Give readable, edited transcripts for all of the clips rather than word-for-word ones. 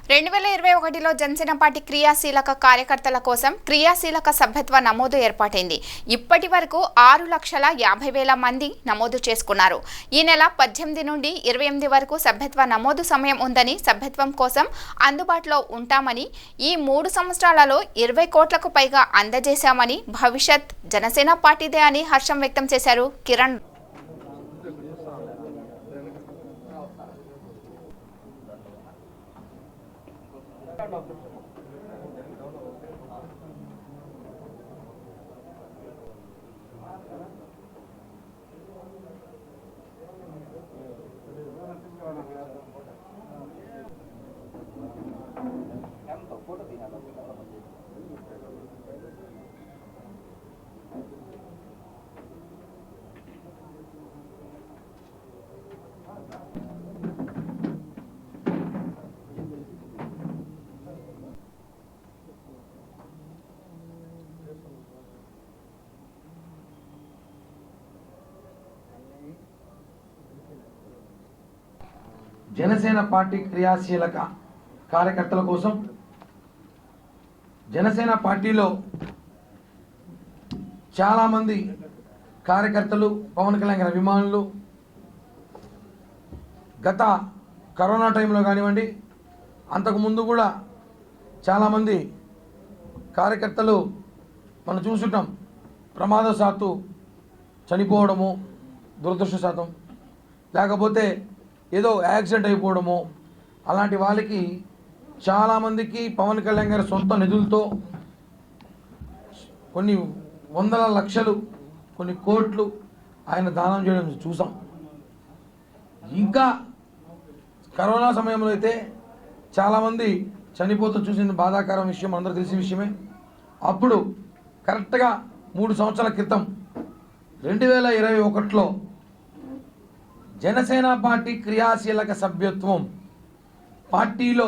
2021లో Janasena party క్రియాశీలక కార్యకర్తల కోసం క్రియాశీలక సభ్యత్వ నమోదు ఏర్పాటైంది. ఇప్పటి వరకు 6,50,000 మంది నమోదు చేసుకున్నారు. ఈ నెల 18 నుండి 28 వరకు సభ్యత్వ నమోదు సమయం ఉందని, సభ్యత్వం కోసం అందుబాటులో ఉంటామని, ఈ 3 సంవత్సరాలలో 20 కోట్లకు పైగా అందజేశామని, భవిష్యత్ జనసేన పార్టీదే అని హర్షం వ్యక్తం చేశారు కిరణ్. జనసేన పార్టీ క్రియాశీలక కార్యకర్తల కోసం జనసేన పార్టీలో చాలామంది కార్యకర్తలు, పవన్ కళ్యాణ్ గారి అభిమానులు గత కరోనా టైంలో కానివ్వండి, అంతకుముందు కూడా చాలామంది కార్యకర్తలు మనం చూసుంటాం ప్రమాదవశాత్తు చనిపోవడము, దురదృష్టశాతం, లేకపోతే ఏదో యాక్సిడెంట్ అయిపోవడము, అలాంటి వాళ్ళకి చాలామందికి పవన్ కళ్యాణ్ గారి సొంత నిధులతో కొన్ని వందల లక్షలు, కొన్ని కోట్లు ఆయన దానం చేయడం చూసాం. ఇంకా కరోనా సమయంలో అయితే చాలామంది చనిపోతూ చూసిన బాధాకరం విషయం అందరూ తెలిసిన విషయమే. అప్పుడు కరెక్ట్గా 3 సంవత్సరాల క్రితం 2021లో జనసేన పార్టీ క్రియాశీలక సభ్యత్వం, పార్టీలో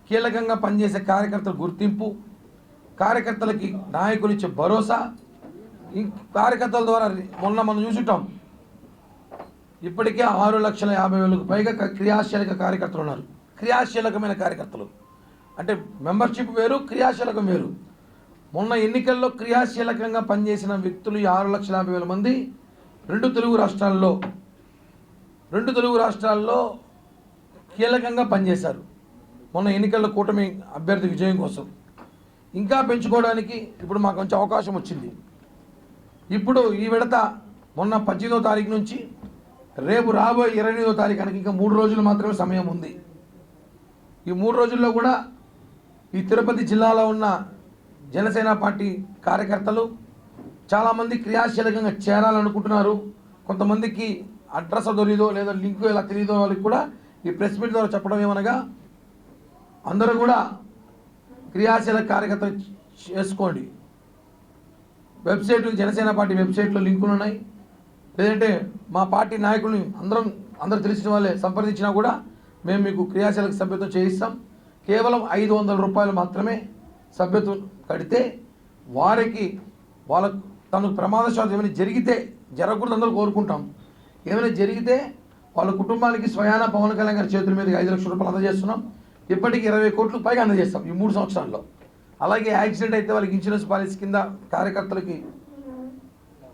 కీలకంగా పనిచేసే కార్యకర్తల గుర్తింపు, కార్యకర్తలకి నాయకులు ఇచ్చే భరోసా, కార్యకర్తల ద్వారా మొన్న మనం చూసుంటాం ఇప్పటికే 6,50,000కు పైగా క్రియాశీలక కార్యకర్తలు ఉన్నారు. క్రియాశీలకమైన కార్యకర్తలు అంటే మెంబర్షిప్ వేరు, క్రియాశీలకం వేరు. మొన్న ఎన్నికల్లో క్రియాశీలకంగా పనిచేసిన వ్యక్తులు 6,50,000 మంది రెండు తెలుగు రాష్ట్రాల్లో కీలకంగా పనిచేశారు. మొన్న ఎన్నికల్లో కూటమి అభ్యర్థి విజయం కోసం ఇంకా పెంచుకోవడానికి ఇప్పుడు మాకు కొంచెం అవకాశం వచ్చింది. ఇప్పుడు ఈ విడత మొన్న 18వ తారీఖు నుంచి రేపు రాబోయే 28వ తారీఖుకి ఇంకా 3 రోజులు మాత్రమే సమయం ఉంది. ఈ 3 రోజుల్లో కూడా ఈ తిరుపతి జిల్లాలో ఉన్న జనసేన పార్టీ కార్యకర్తలు చాలామంది క్రియాశీలకంగా చేరాలనుకుంటున్నారు. కొంతమందికి అడ్రస్ దొరికిదో లేదా లింకు ఎలా తెలియదో వాళ్ళకి కూడా ఈ ప్రెస్ మీట్ ద్వారా చెప్పడం ఏమనగా, అందరూ కూడా క్రియాశీలక కార్యకర్తలు చేసుకోండి. వెబ్సైట్, జనసేన పార్టీ వెబ్సైట్లో లింకులు ఉన్నాయి. లేదంటే మా పార్టీ నాయకుల్ని అందరూ తెలిసిన వాళ్ళే సంప్రదించినా కూడా మేము మీకు క్రియాశీలక సభ్యత్వం చేయిస్తాం. కేవలం 500 రూపాయలు మాత్రమే సభ్యత్వం కడితే వారికి తనకు ప్రమాదశాతం ఏమైనా జరిగితే, జరగకూడదు అందరూ కోరుకుంటాం, ఏమైనా జరిగితే వాళ్ళ కుటుంబానికి స్వయాన పవన్ కళ్యాణ్ గారి చేతుల మీద 5 లక్షల రూపాయలు అందజేస్తున్నాం. ఇప్పటికీ 20 కోట్లకు పైగా అందజేస్తాం ఈ 3 సంవత్సరాల్లో. అలాగే యాక్సిడెంట్ అయితే వాళ్ళకి ఇన్సూరెన్స్ పాలసీ కింద కార్యకర్తలకి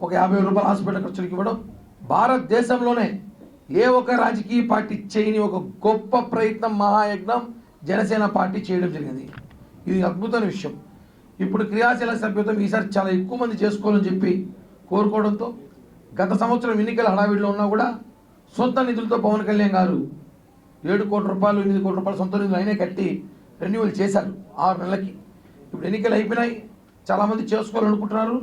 ఒక 50,000 రూపాయల హాస్పిటల్ ఖర్చులకు ఇవ్వడం. భారతదేశంలోనే ఏ ఒక్క రాజకీయ పార్టీ చేయని ఒక గొప్ప ప్రయత్నం, మహాయజ్ఞం జనసేన పార్టీ చేయడం జరిగింది. ఇది అద్భుతమైన విషయం. ఇప్పుడు క్రియాశీలక సభ్యత్వం ఈసారి చాలా ఎక్కువ మంది చేసుకోవాలని చెప్పి కోరుకోవడంతో, గత సంవత్సరం ఎన్నికల హడావిడిలో ఉన్నా కూడా సొంత నిధులతో పవన్ కళ్యాణ్ గారు 7 కోట్ల రూపాయలు, 8 కోట్ల రూపాయలు సొంత నిధులు అయినా కట్టి రెన్యువల్ చేశారు 6 నెలలకి. ఇప్పుడు ఎన్నికలు అయిపోయినాయి, చాలామంది చేసుకోవాలనుకుంటున్నారు.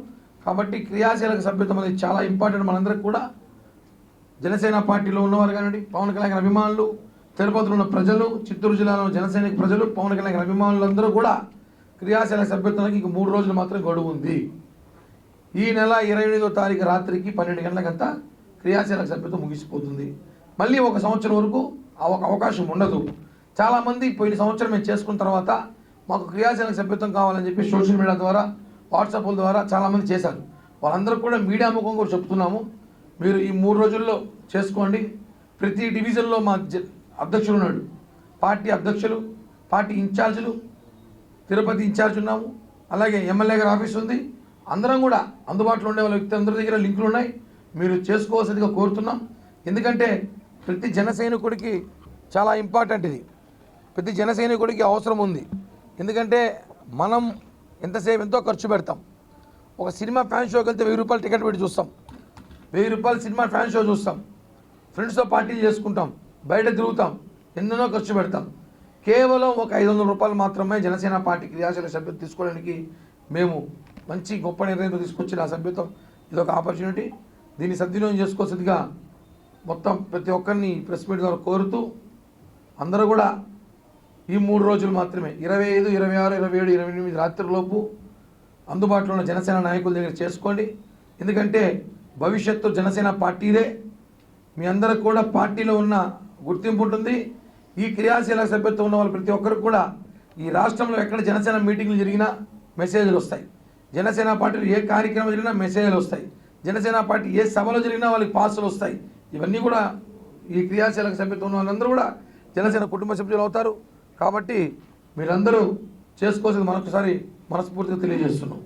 కాబట్టి క్రియాశీలక సభ్యత్వం అనేది చాలా ఇంపార్టెంట్. మనందరికి కూడా జనసేన పార్టీలో ఉన్నవారు కానివ్వండి, పవన్ కళ్యాణ్ గారి అభిమానులు, తిరుపతిలో ఉన్న ప్రజలు, చిత్తూరు జిల్లాలో జనసైనిక ప్రజలు, పవన్ కళ్యాణ్ గారి అభిమానులందరూ కూడా క్రియాశీలక సభ్యత్వానికి ఇంక 3 రోజులు మాత్రం గడువు ఉంది. ఈ నెల 28వ తారీఖు రాత్రికి 12 గంటలకంతా క్రియాశీలక సభ్యత్వం ముగిసిపోతుంది. మళ్ళీ 1 సంవత్సరం వరకు ఒక అవకాశం ఉండదు. చాలామంది పోయిన సంవత్సరం మేము చేసుకున్న తర్వాత మాకు క్రియాశీలక సభ్యత్వం కావాలని చెప్పి సోషల్ మీడియా ద్వారా, వాట్సాప్ల ద్వారా చాలామంది చేశారు. వాళ్ళందరూ కూడా మీడియా ముఖం కూడా చెప్తున్నాము, మీరు ఈ 3 రోజుల్లో చేసుకోండి. ప్రతి డివిజన్లో మా అధ్యక్షులు ఉన్నాడు, పార్టీ అధ్యక్షులు పార్టీ ఇన్ఛార్జీలు, తిరుపతి ఇన్ఛార్జ్ ఉన్నాము, అలాగే ఎమ్మెల్యే గారి ఆఫీస్ ఉంది. అందరం కూడా అందుబాటులో ఉండే వాళ్ళ వ్యక్తి అందరి దగ్గర లింకులు ఉన్నాయి. మీరు చేసుకోవాల్సిందిగా కోరుతున్నాం. ఎందుకంటే ప్రతి జన సైనికుడికి చాలా ఇంపార్టెంట్ ఇది. ప్రతి జన సైనికుడికి అవసరం ఉంది. ఎందుకంటే మనం ఎంతో ఖర్చు పెడతాం. ఒక సినిమా ఫ్యాన్ షోకి వెళ్తే 1000 రూపాయలు టికెట్ పెట్టి చూస్తాం, 1000 రూపాయలు సినిమా ఫ్యాన్ షో చూస్తాం, ఫ్రెండ్స్తో పార్టీలు చేసుకుంటాం, బయట తిరుగుతాం, ఎన్నెన్నో ఖర్చు పెడతాం. కేవలం ఒక 500 రూపాయలు మాత్రమే జనసేన పార్టీ క్రియాశీలక సభ్యత్వం తీసుకోవడానికి మేము మంచి గొప్ప నిర్ణయంతో తీసుకొచ్చిన ఆ సభ్యత్వం ఇదొక ఆపర్చునిటీ. దీన్ని సద్వినియోగం చేసుకోవాల్సిందిగా మొత్తం ప్రతి ఒక్కరిని ప్రెస్ మీట్ ద్వారా కోరుతూ, అందరూ కూడా ఈ 3 రోజులు మాత్రమే 25, 26, 27, 28 రాత్రిలోపు అందుబాటులో ఉన్న జనసేన నాయకుల దగ్గర చేసుకోండి. ఎందుకంటే భవిష్యత్తు జనసేన పార్టీదే. మీ అందరికి కూడా పార్టీలో ఉన్న గుర్తింపు ఉంటుంది. ఈ క్రియాశీలక సభ్యత్వం ఉన్న వాళ్ళు ప్రతి ఒక్కరికి కూడా ఈ రాష్ట్రంలో ఎక్కడ జనసేన మీటింగ్లు జరిగినా మెసేజ్లు వస్తాయి, జనసేన పార్టీలో ఏ కార్యక్రమం జరిగినా మెసేజ్లు వస్తాయి, జనసేన పార్టీ ఏ సభలో జరిగినా వాళ్ళకి పాసులు వస్తాయి. ఇవన్నీ కూడా ఈ క్రియాశీలక సభ్యత్వం ఉన్న వాళ్ళందరూ కూడా జనసేన కుటుంబ సభ్యులు అవుతారు. కాబట్టి మీరందరూ చేసుకోవాల్సింది మరొకసారి మనస్ఫూర్తిగా తెలియజేస్తున్నాం.